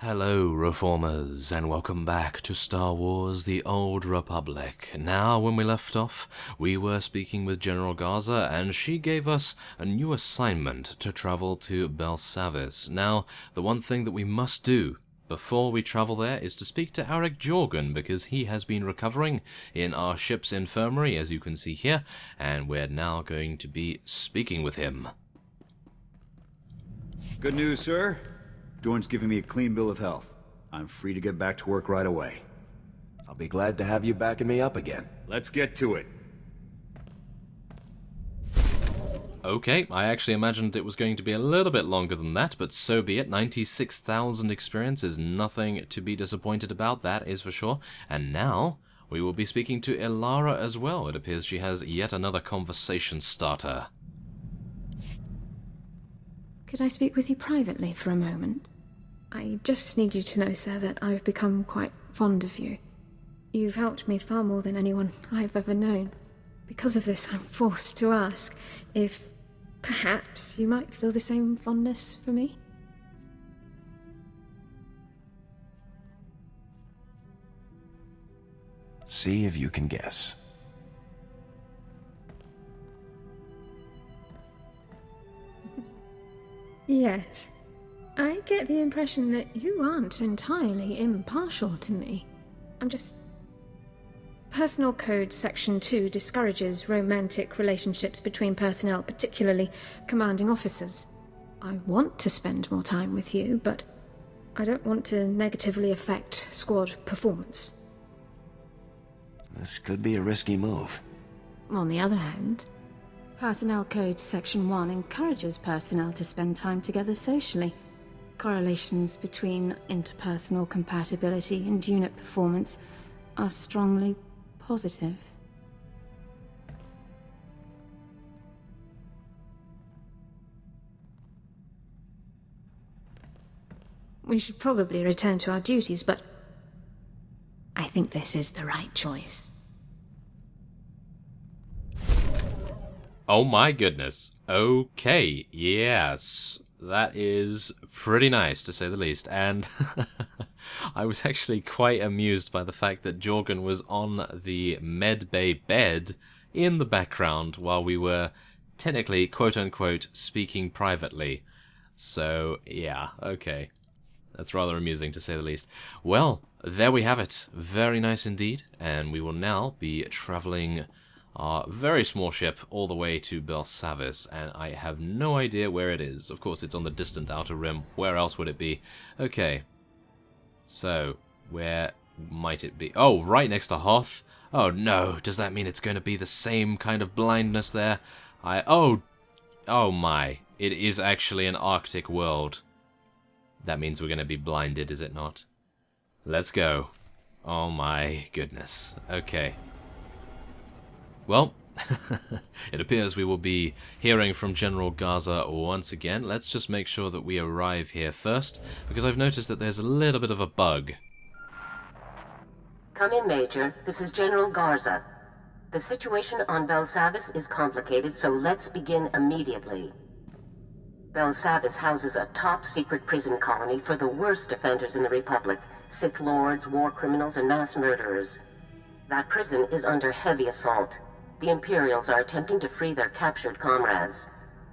Hello, Reformers, and welcome back to Star Wars The Old Republic. Now, when we left off, we were speaking with General Garza, and she gave us a new assignment to travel to Belsavis. Now, the one thing that we must do before we travel there is to speak to Arik Jorgen, because he has been recovering in our ship's infirmary, as you can see here, and we're now going to be speaking with him. Good news, sir. Dorn's giving me a clean bill of health. I'm free to get back to work right away. I'll be glad to have you backing me up again. Let's get to it. Okay, I actually imagined it was going to be a little bit longer than that, but so be it. 96,000 experience is nothing to be disappointed about, that is for sure. And now, we will be speaking to Ilara as well. It appears she has yet another conversation starter. Could I speak with you privately for a moment? I just need you to know, sir, that I've become quite fond of you. You've helped me far more than anyone I've ever known. Because of this, I'm forced to ask if perhaps you might feel the same fondness for me? See if you can guess. Yes. I get the impression that you aren't entirely impartial to me. I'm just... Personal Code Section 2 discourages romantic relationships between personnel, particularly commanding officers. I want to spend more time with you, but I don't want to negatively affect squad performance. This could be a risky move. On the other hand, Personnel Code Section 1 encourages personnel to spend time together socially. Correlations between interpersonal compatibility and unit performance are strongly positive. We should probably return to our duties, but I think this is the right choice. Oh my goodness. Okay, yes. That is pretty nice, to say the least. And I was actually quite amused by the fact that Jorgen was on the medbay bed in the background while we were technically, quote-unquote, speaking privately. So, yeah, okay. That's rather amusing, to say the least. Well, there we have it. Very nice indeed. And we will now be traveling our very small ship all the way to Belsavis, and I have no idea where it is. Of course, it's on the distant outer rim. Where else would it be? Okay. So, where might it be? Oh, right next to Hoth? Oh no, does that mean it's going to be the same kind of blindness there? Oh my. It is actually an Arctic world. That means we're going to be blinded, is it not? Let's go. Oh my goodness. Okay. Well, it appears we will be hearing from General Garza once again. Let's just make sure that we arrive here first, because I've noticed that there's a little bit of a bug. Come in, Major. This is General Garza. The situation on Belsavis is complicated, so let's begin immediately. Belsavis houses a top-secret prison colony for the worst offenders in the Republic, Sith lords, war criminals, and mass murderers. That prison is under heavy assault. The Imperials are attempting to free their captured comrades.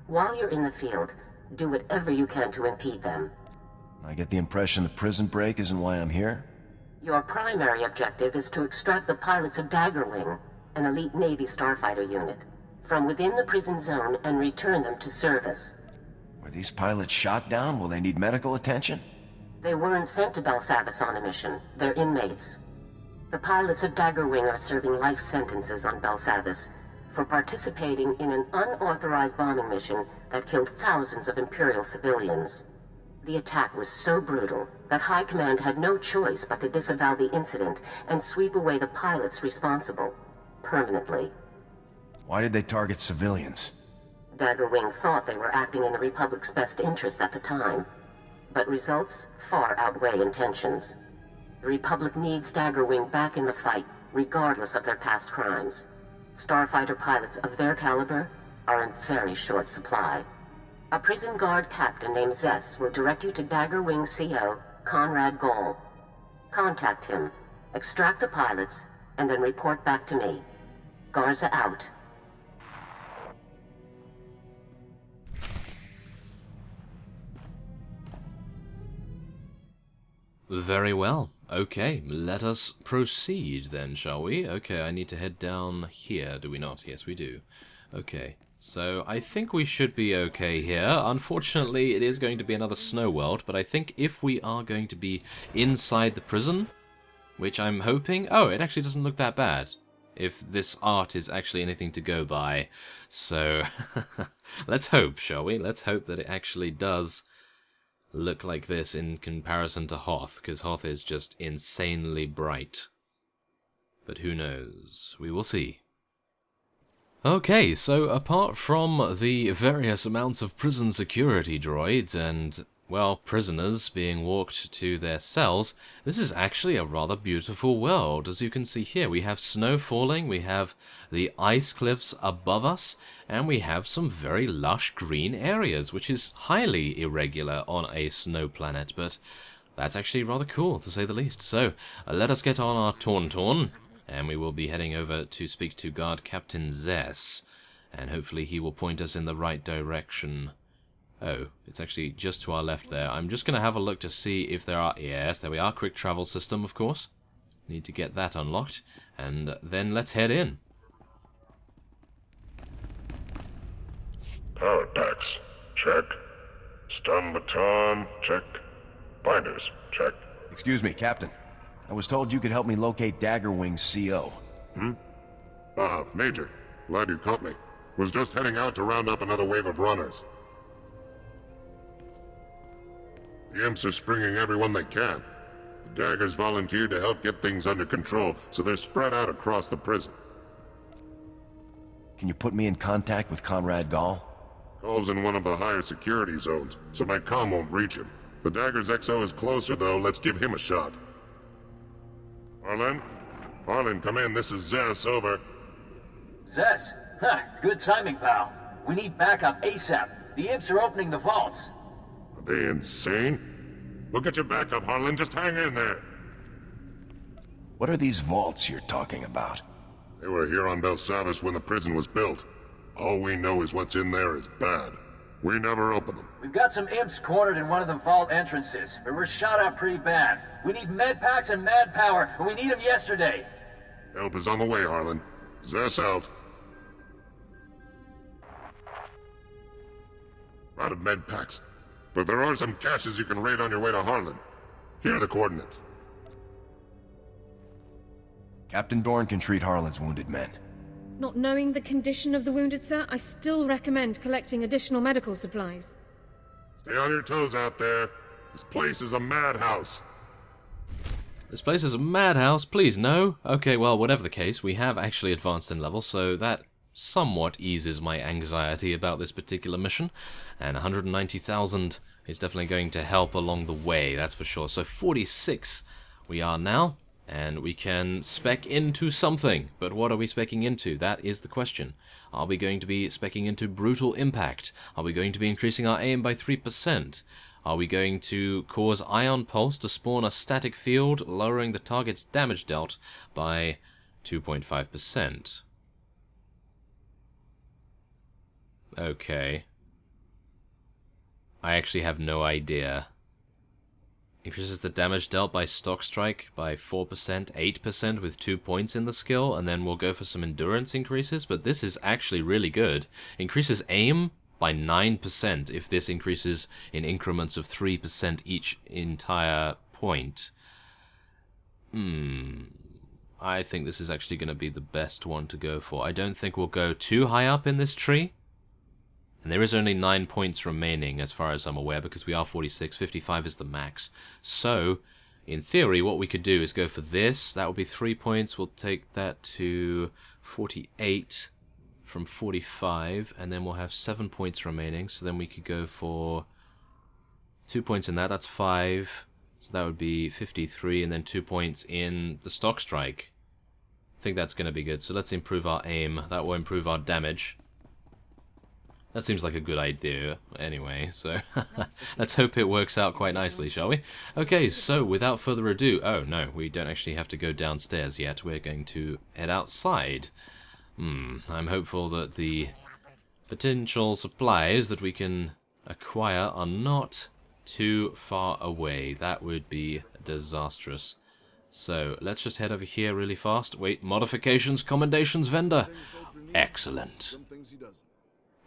While you're in the field, do whatever you can to impede them. I get the impression the prison break isn't why I'm here? Your primary objective is to extract the pilots of Daggerwing, an elite Navy starfighter unit, from within the prison zone and return them to service. Were these pilots shot down? Will they need medical attention? They weren't sent to Belsavis on a mission. They're inmates. The pilots of Daggerwing are serving life sentences on Belsavis for participating in an unauthorized bombing mission that killed thousands of Imperial civilians. The attack was so brutal that High Command had no choice but to disavow the incident and sweep away the pilots responsible, permanently. Why did they target civilians? Daggerwing thought they were acting in the Republic's best interests at the time, but results far outweigh intentions. The Republic needs Daggerwing back in the fight, regardless of their past crimes. Starfighter pilots of their caliber are in very short supply. A prison guard captain named Zess will direct you to Daggerwing CO, Conrad Gall. Contact him, extract the pilots, and then report back to me. Garza out. Very well. Okay, let us proceed then, shall we? Okay, I need to head down here, do we not? Yes, we do. Okay, so I think we should be okay here. Unfortunately, it is going to be another snow world, but I think if we are going to be inside the prison, which I'm hoping... Oh, it actually doesn't look that bad, if this art is actually anything to go by. So, let's hope, shall we? Let's hope that it actually does look like this in comparison to Hoth, because Hoth is just insanely bright. But who knows? We will see. Okay, so apart from the various amounts of prison security droids and, well, prisoners being walked to their cells, this is actually a rather beautiful world. As you can see here, we have snow falling, we have the ice cliffs above us, and we have some very lush green areas, which is highly irregular on a snow planet, but that's actually rather cool, to say the least. So, let us get on our Tauntaun, and we will be heading over to speak to Guard Captain Zess, and hopefully he will point us in the right direction. Oh, it's actually just to our left there. I'm just going to have a look to see if there are... Yes, there we are. Quick travel system, of course. Need to get that unlocked. And then let's head in. Power packs, check. Stun baton, check. Binders, check. Excuse me, Captain. I was told you could help me locate Daggerwing's CO. Major. Glad you caught me. Was just heading out to round up another wave of runners. The imps are springing everyone they can. The Daggers volunteered to help get things under control, so they're spread out across the prison. Can you put me in contact with Conrad Gall? Gall's in one of the higher security zones, so my comm won't reach him. The Dagger's XO is closer, though. Let's give him a shot. Harlan? Harlan, come in. This is Zess, over. Zess? Ha! Good timing, pal. We need backup ASAP. The imps are opening the vaults. Are they insane? We'll get your backup, Harlan. Just hang in there. What are these vaults you're talking about? They were here on Belsavis when the prison was built. All we know is what's in there is bad. We never open them. We've got some imps cornered in one of the vault entrances, but we're shot up pretty bad. We need med packs and manpower, and we need them yesterday. Help is on the way, Harlan. Zess out. Out of med packs. But there are some caches you can raid on your way to Harlan. Here are the coordinates. Captain Dorn can treat Harlan's wounded men. Not knowing the condition of the wounded, sir, I still recommend collecting additional medical supplies. Stay on your toes out there. This place is a madhouse. This place is a madhouse, please no. Okay, well, whatever the case, we have actually advanced in level, so that somewhat eases my anxiety about this particular mission. And 190,000 is definitely going to help along the way, that's for sure. So 46 we are now. And we can spec into something. But what are we specking into? That is the question. Are we going to be specking into Brutal Impact? Are we going to be increasing our aim by 3%? Are we going to cause Ion Pulse to spawn a static field, lowering the target's damage dealt by 2.5%? Okay. I actually have no idea. Increases the damage dealt by Stock Strike by 4%, 8% with 2 points in the skill, and then we'll go for some endurance increases, but this is actually really good. Increases aim by 9% if this increases in increments of 3% each entire point. I think this is actually going to be the best one to go for. I don't think we'll go too high up in this tree. And there is only 9 points remaining as far as I'm aware, because we are 46, 55 is the max. So, in theory, what we could do is go for this. That will be 3 points. We'll take that to 48 from 45, and then we'll have 7 points remaining. So then we could go for 2 points in that. That's 5. So that would be 53, and then 2 points in the Stock Strike. I think that's going to be good. So let's improve our aim. That will improve our damage. That seems like a good idea anyway, so let's hope it works out quite nicely, shall we? Okay, so without further ado... Oh, no, we don't actually have to go downstairs yet. We're going to head outside. I'm hopeful that the potential supplies that we can acquire are not too far away. That would be disastrous. So, let's just head over here really fast. Wait, modifications, commendations, vendor. Excellent.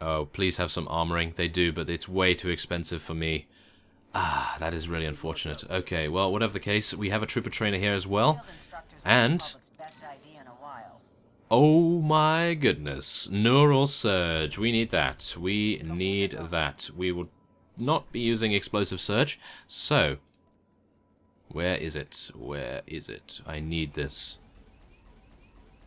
Oh, please have some armoring. They do, but it's way too expensive for me. Ah, that is really unfortunate. Okay, well, whatever the case, we have a trooper trainer here as well. And... oh my goodness. Neural surge. We need that. We need that. We will not be using explosive surge. So, where is it? Where is it? I need this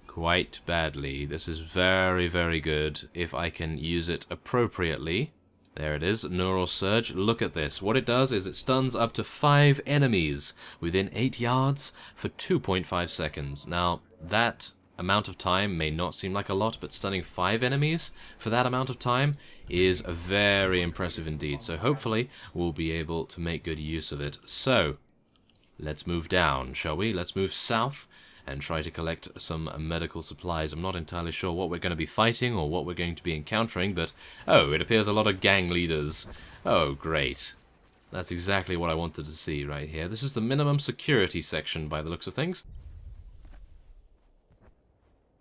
quite badly. This is very, very good if I can use it appropriately. There it is, Neural Surge. Look at this. What it does is it stuns up to 5 enemies within 8 yards for 2.5 seconds. Now, that amount of time may not seem like a lot, but stunning 5 enemies for that amount of time is very impressive indeed. So hopefully we'll be able to make good use of it. So, let's move down, shall we? Let's move south and try to collect some medical supplies. I'm not entirely sure what we're going to be fighting or what we're going to be encountering, but... oh, it appears a lot of gang leaders. Oh, great. That's exactly what I wanted to see right here. This is the minimum security section by the looks of things.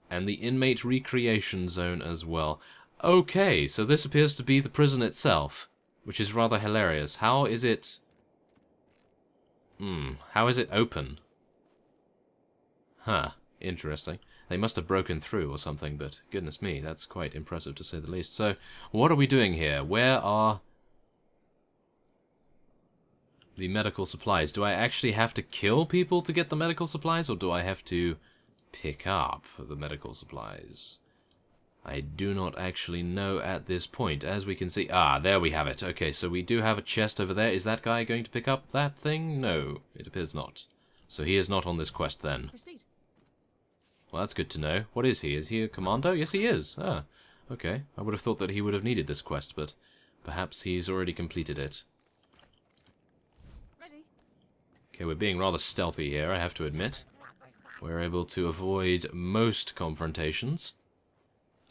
And the inmate recreation zone as well. Okay, so this appears to be the prison itself, which is rather hilarious. How is it... how is it open? Huh, interesting. They must have broken through or something, but goodness me, that's quite impressive to say the least. So, what are we doing here? Where are the medical supplies? Do I actually have to kill people to get the medical supplies, or do I have to pick up the medical supplies? I do not actually know at this point. As we can see... ah, there we have it. Okay, so we do have a chest over there. Is that guy going to pick up that thing? No, it appears not. So he is not on this quest then. Well, that's good to know. What is he? Is he a commando? Yes, he is. Ah, okay. I would have thought that he would have needed this quest, but perhaps he's already completed it. Ready. Okay, we're being rather stealthy here, I have to admit. We're able to avoid most confrontations.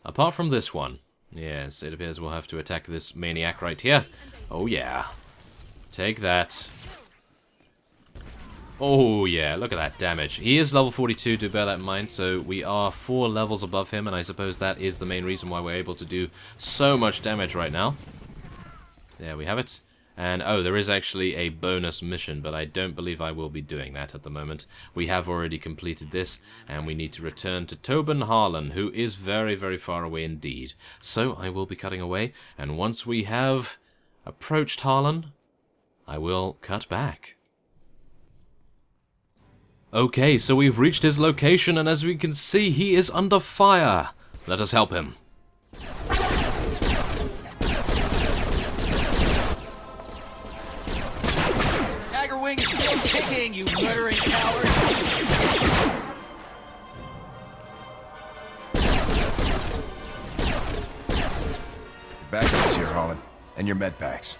Apart from this one. Yes, it appears we'll have to attack this maniac right here. Oh, yeah. Take that. Oh yeah, look at that damage. He is level 42, do bear that in mind, so we are 4 levels above him, and I suppose that is the main reason why we're able to do so much damage right now. There we have it. And, oh, there is actually a bonus mission, but I don't believe I will be doing that at the moment. We have already completed this, and we need to return to Tobin Harlan, who is very, very far away indeed. So I will be cutting away, and once we have approached Harlan, I will cut back. Okay, so we've reached his location, and as we can see, he is under fire. Let us help him. Tiger Wing is still kicking, you murdering coward! Backups here, Harlan. And your med packs.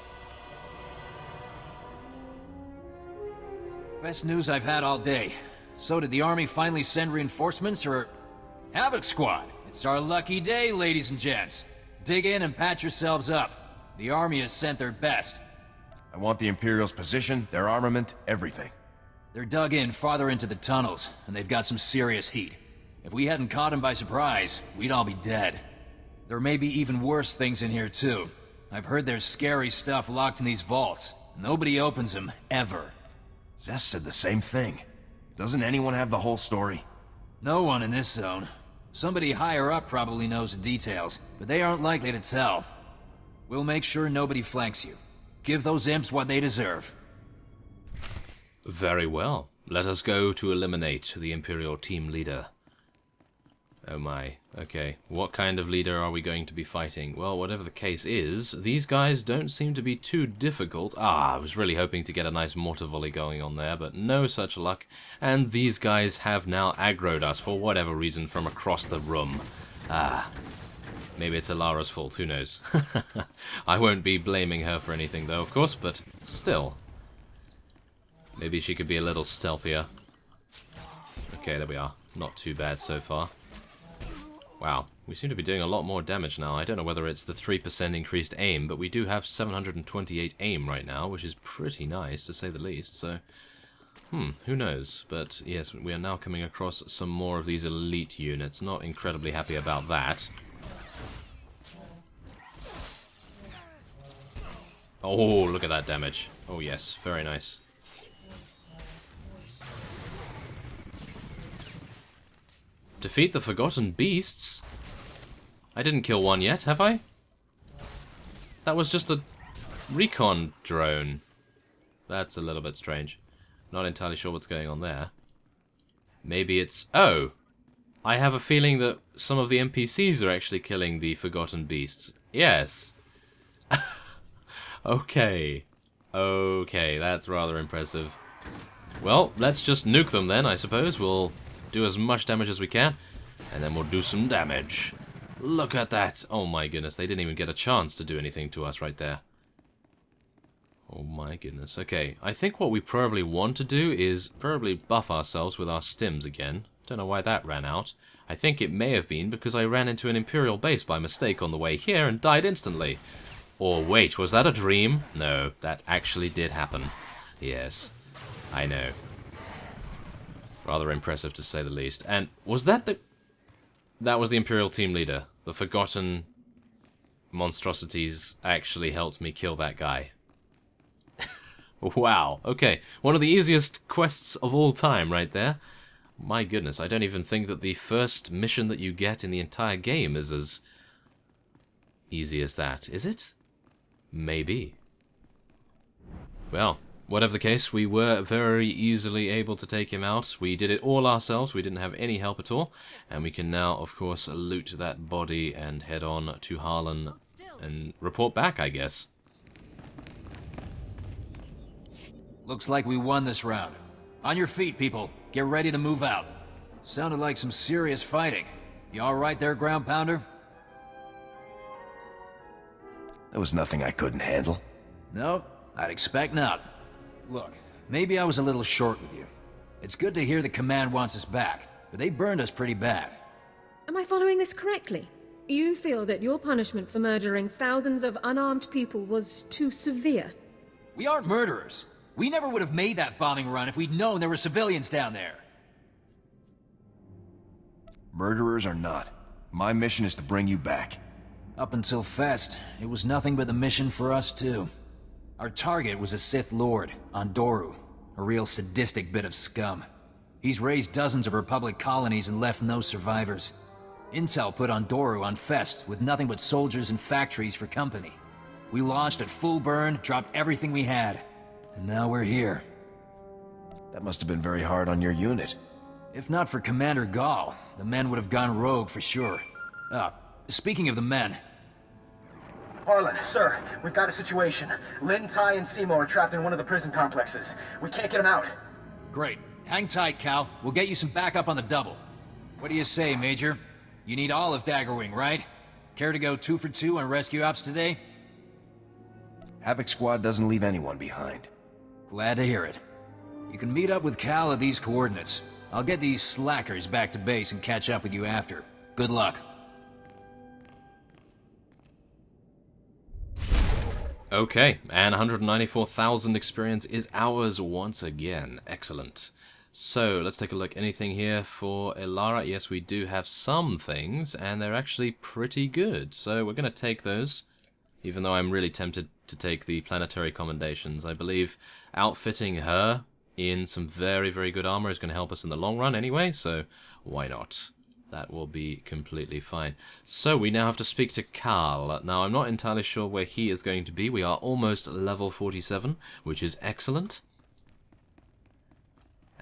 Best news I've had all day. So did the Army finally send reinforcements, or... Havoc Squad! It's our lucky day, ladies and gents. Dig in and patch yourselves up. The Army has sent their best. I want the Imperial's position, their armament, everything. They're dug in farther into the tunnels, and they've got some serious heat. If we hadn't caught them by surprise, we'd all be dead. There may be even worse things in here, too. I've heard there's scary stuff locked in these vaults. Nobody opens them, ever. Zess said the same thing. Doesn't anyone have the whole story? No one in this zone. Somebody higher up probably knows the details, but they aren't likely to tell. We'll make sure nobody flanks you. Give those imps what they deserve. Very well. Let us go to eliminate the Imperial team leader. Oh my. Okay. What kind of leader are we going to be fighting? Well, whatever the case is, these guys don't seem to be too difficult. Ah, I was really hoping to get a nice mortar volley going on there, but no such luck. And these guys have now aggroed us for whatever reason from across the room. Ah. Maybe it's Alara's fault, who knows. I won't be blaming her for anything though, of course, but still. Maybe she could be a little stealthier. Okay, there we are. Not too bad so far. Wow, we seem to be doing a lot more damage now. I don't know whether it's the 3% increased aim, but we do have 728 aim right now, which is pretty nice, to say the least, so... who knows? But yes, we are now coming across some more of these elite units. Not incredibly happy about that. Oh, look at that damage. Oh yes, very nice. Defeat the Forgotten Beasts? I didn't kill one yet, have I? That was just a recon drone. That's a little bit strange. Not entirely sure what's going on there. Maybe it's... Oh! I have a feeling that some of the NPCs are actually killing the Forgotten Beasts. Yes! Okay. Okay, that's rather impressive. Well, let's just nuke them then, I suppose. We'll do as much damage as we can, and then we'll do some damage. Look at that! Oh my goodness, they didn't even get a chance to do anything to us right there. Oh my goodness. Okay, I think what we probably want to do is probably buff ourselves with our stims again. Don't know why that ran out. I think it may have been because I ran into an Imperial base by mistake on the way here and died instantly. Or wait, was that a dream? No, that actually did happen. Yes, I know. Rather impressive to say the least. And was that the... That was the Imperial team leader. The Forgotten monstrosities actually helped me kill that guy. Wow, okay. One of the easiest quests of all time right there. My goodness, I don't even think that the first mission that you get in the entire game is as easy as that. Is it? Maybe. Well, whatever the case, we were very easily able to take him out. We did it all ourselves. We didn't have any help at all. And we can now, of course, loot that body and head on to Harlan and report back, I guess. Looks like we won this round. On your feet, people. Get ready to move out. Sounded like some serious fighting. You alright there, ground pounder? There was nothing I couldn't handle. Nope, I'd expect not. Look, maybe I was a little short with you. It's good to hear the command wants us back, but they burned us pretty bad. Am I following this correctly? You feel that your punishment for murdering thousands of unarmed people was too severe? We aren't murderers. We never would have made that bombing run if we'd known there were civilians down there. Murderers or not, my mission is to bring you back. Up until Fest, it was nothing but a mission for us too. Our target was a Sith Lord, Andoru, a real sadistic bit of scum. He's raised dozens of Republic colonies and left no survivors. Intel put Andoru on Fest with nothing but soldiers and factories for company. We launched at full burn, dropped everything we had, and now we're here. That must have been very hard on your unit. If not for Commander Gall, the men would have gone rogue for sure. Speaking of the men... Harlan, sir, we've got a situation. Lin, Tai, and Seymour are trapped in one of the prison complexes. We can't get them out. Great. Hang tight, Cal. We'll get you some backup on the double. What do you say, Major? You need all of Daggerwing, right? Care to go 2 for 2 on rescue ops today? Havoc Squad doesn't leave anyone behind. Glad to hear it. You can meet up with Cal at these coordinates. I'll get these slackers back to base and catch up with you after. Good luck. Okay, and 194,000 experience is ours once again. Excellent. So, let's take a look. Anything here for Ilara? Yes, we do have some things, and they're actually pretty good. So, we're going to take those, even though I'm really tempted to take the planetary commendations. I believe outfitting her in some very, very good armor is going to help us in the long run anyway, so why not? That will be completely fine. So we now have to speak to Carl. Now I'm not entirely sure where he is going to be. We are almost level 47, which is excellent.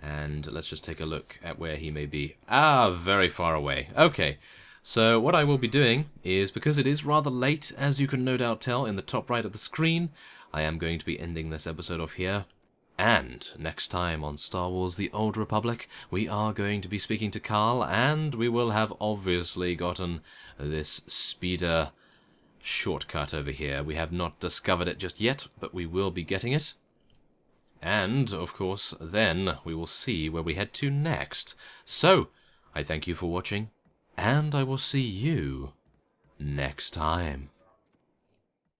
And let's just take a look at where he may be. Ah, very far away. Okay, so what I will be doing is, because it is rather late, as you can no doubt tell in the top right of the screen, I am going to be ending this episode off here. And next time on Star Wars The Old Republic, we are going to be speaking to Carl, and we will have obviously gotten this speeder shortcut over here. We have not discovered it just yet, but we will be getting it. And, of course, then we will see where we head to next. So, I thank you for watching, and I will see you next time.